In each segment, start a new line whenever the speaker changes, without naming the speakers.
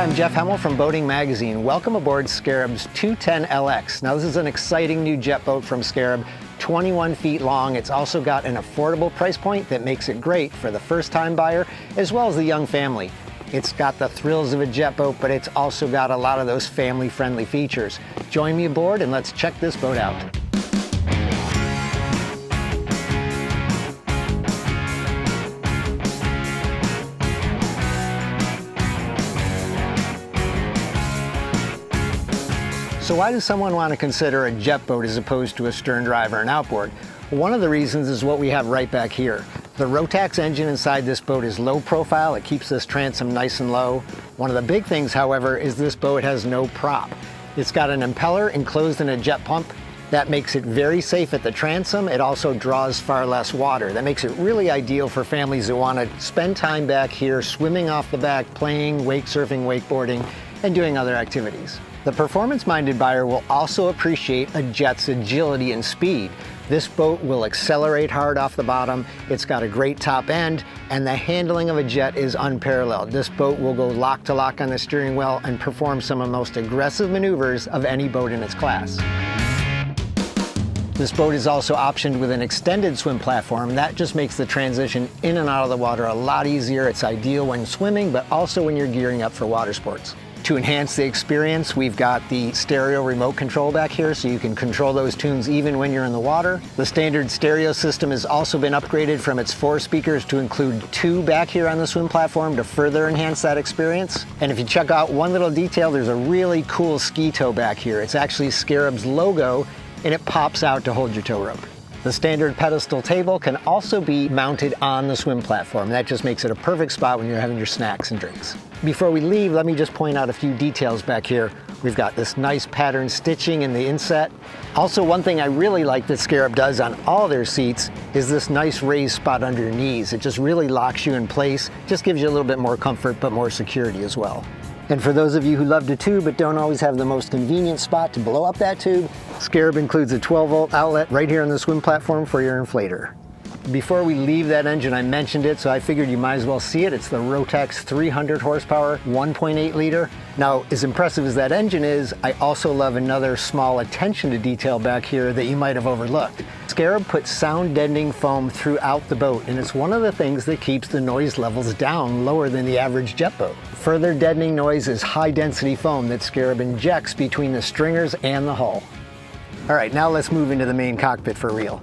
I'm Jeff Heml from Boating Magazine. Welcome aboard Scarab's 210LX. Now this is an exciting new jet boat from Scarab, 21 feet long. It's also got an affordable price point that makes it great for the first-time buyer as well as the young family. It's got the thrills of a jet boat, but it's also got a lot of those family-friendly features. Join me aboard and let's check this boat out. So why does someone want to consider a jet boat as opposed to a stern drive or an outboard? One of the reasons is what we have right back here. The Rotax engine inside this boat is low profile. It keeps this transom nice and low. One of the big things, however, is this boat has no prop. It's got an impeller enclosed in a jet pump. That makes it very safe at the transom. It also draws far less water. That makes it really ideal for families who want to spend time back here swimming off the back, playing, wake surfing, wakeboarding, and doing other activities. The performance-minded buyer will also appreciate a jet's agility and speed. This boat will accelerate hard off the bottom. It's got a great top end, and the handling of a jet is unparalleled. This boat will go lock to lock on the steering wheel and perform some of the most aggressive maneuvers of any boat in its class. This boat is also optioned with an extended swim platform. That just makes the transition in and out of the water a lot easier. It's ideal when swimming, but also when you're gearing up for water sports. To enhance the experience, we've got the stereo remote control back here, so you can control those tunes even when you're in the water. The standard stereo system has also been upgraded from its 4 speakers to include 2 back here on the swim platform to further enhance that experience. And if you check out one little detail, there's a really cool ski toe back here. It's actually Scarab's logo, and it pops out to hold your tow rope. The standard pedestal table can also be mounted on the swim platform. That just makes it a perfect spot when you're having your snacks and drinks. Before we leave, let me just point out a few details back here. We've got this nice pattern stitching in the inset. Also, one thing I really like that Scarab does on all their seats is this nice raised spot under your knees. It just really locks you in place, just gives you a little bit more comfort, but more security as well. And for those of you who love to tube but don't always have the most convenient spot to blow up that tube, Scarab includes a 12-volt outlet right here on the swim platform for your inflator. Before we leave that engine, I mentioned it, so I figured you might as well see it. It's the Rotax 300 horsepower, 1.8 liter. Now, as impressive as that engine is, I also love another small attention to detail back here that you might have overlooked. Scarab puts sound deadening foam throughout the boat, and it's one of the things that keeps the noise levels down lower than the average jet boat. Further deadening noise is high-density foam that Scarab injects between the stringers and the hull. All right, now let's move into the main cockpit for real.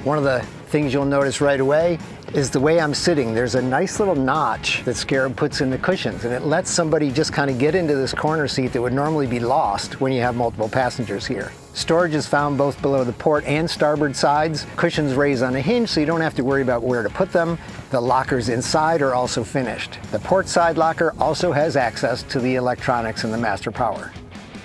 One of the things you'll notice right away is the way I'm sitting. There's a nice little notch that Scarab puts in the cushions, and it lets somebody just kind of get into this corner seat that would normally be lost when you have multiple passengers here. Storage is found both below the port and starboard sides. Cushions raise on a hinge, so you don't have to worry about where to put them. The lockers inside are also finished. The port side locker also has access to the electronics and the master power.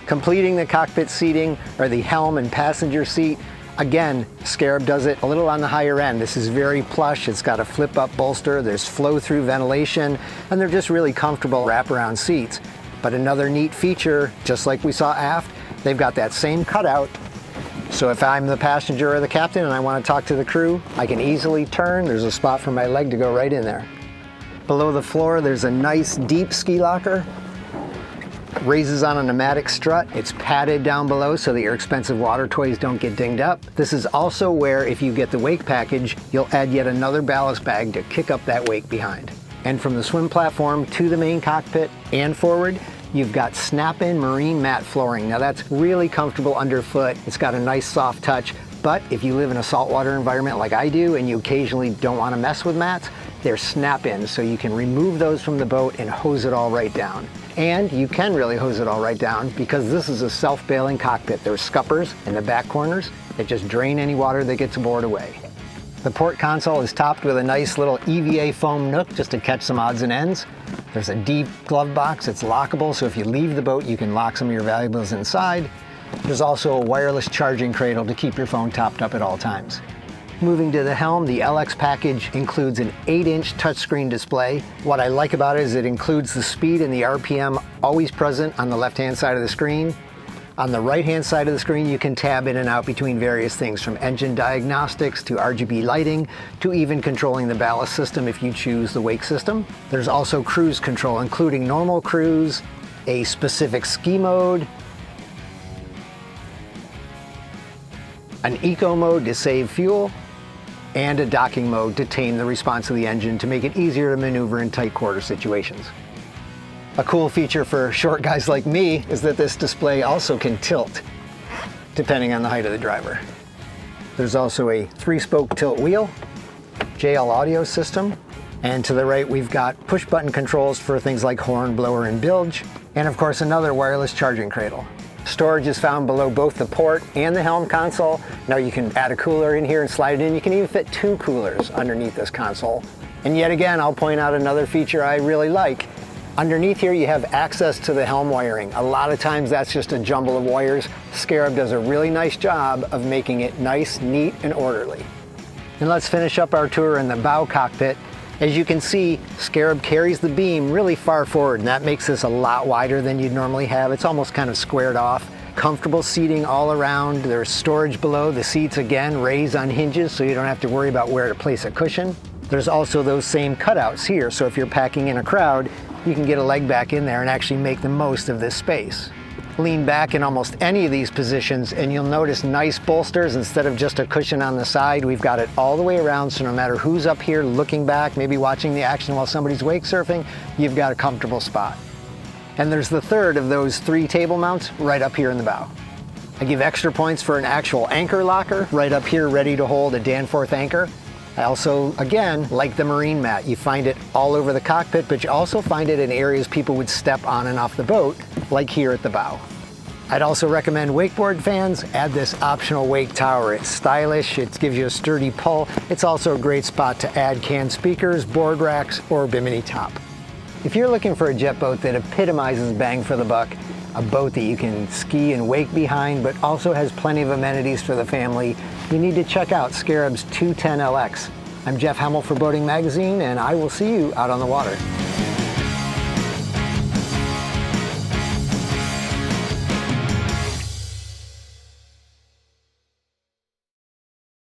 Completing the cockpit seating are the Helm and passenger seat. Again, Scarab does it a little on the higher end. This is very plush. It's got a flip-up bolster. There's flow-through ventilation, and they're just really comfortable wraparound seats. But another neat feature, just like we saw aft, they've got that same cutout. So if I'm the passenger or the captain and I want to talk to the crew, I can easily turn. There's a spot for my leg to go right in there. Below the floor, there's a nice deep ski locker. Raises on a pneumatic strut. It's padded down below so that your expensive water toys don't get dinged up. This is also where, if you get the wake package, you'll add yet another ballast bag to kick up that wake behind. And from the swim platform to the main cockpit and forward, you've got snap-in marine mat flooring. Now that's really comfortable underfoot. It's got a nice soft touch, but if you live in a saltwater environment like I do and you occasionally don't want to mess with mats, they're snap-in, so you can remove those from the boat and hose it all right down. And you can really hose it all right down because this is a self-bailing cockpit. There's scuppers in the back corners that just drain any water that gets aboard away. The port console is topped with a nice little EVA foam nook just to catch some odds and ends. There's a deep glove box. It's lockable, so if you leave the boat, you can lock some of your valuables inside. There's also a wireless charging cradle to keep your phone topped up at all times. Moving to the Helm, the LX package includes an 8-inch touchscreen display. What I like about it is it includes the speed and the RPM always present on the left-hand side of the screen. On the right-hand side of the screen, you can tab in and out between various things, from engine diagnostics to RGB lighting to even controlling the ballast system if you choose the wake system. There's also cruise control, including normal cruise, a specific ski mode, an eco mode to save fuel, and a docking mode to tame the response of the engine to make it easier to maneuver in tight quarter situations. A cool feature for short guys like me is that this display also can tilt, depending on the height of the driver. There's also a 3-spoke tilt wheel, JL audio system, and to the right we've got push button controls for things like horn, blower, and bilge, and of course another wireless charging cradle. Storage is found below both the port and the Helm console. Now you can add a cooler in here and slide it in. You can even fit 2 coolers underneath this console. And yet again, I'll point out another feature I really like. Underneath here you have access to the Helm wiring. A lot of times that's just a jumble of wires. Scarab does a really nice job of making it nice, neat, and orderly. And let's finish up our tour in the bow cockpit. As you can see, Scarab carries the beam really far forward, and that makes this a lot wider than you'd normally have. It's almost kind of squared off. Comfortable seating all around. There's storage below. The seats again raise on hinges so you don't have to worry about where to place a cushion. There's also those same cutouts here, so if you're packing in a crowd, you can get a leg back in there and actually make the most of this space. Lean back in almost any of these positions and you'll notice nice bolsters instead of just a cushion on the side. We've got it all the way around, so no matter who's up here looking back, maybe watching the action while somebody's wake surfing, you've got a comfortable spot. And there's the third of those 3 table mounts right up here in the bow. I give extra points for an actual anchor locker right up here ready to hold a Danforth anchor. I also, again, like the marine mat. You find it all over the cockpit, but you also find it in areas people would step on and off the boat, like here at the bow. I'd also recommend wakeboard fans add this optional wake tower. It's stylish, it gives you a sturdy pull. It's also a great spot to add canned speakers, board racks, or bimini top. If you're looking for a jet boat that epitomizes bang for the buck, a boat that you can ski and wake behind, but also has plenty of amenities for the family, you need to check out Scarab's 210LX. I'm Jeff Heml for Boating Magazine, and I will see you out on the water.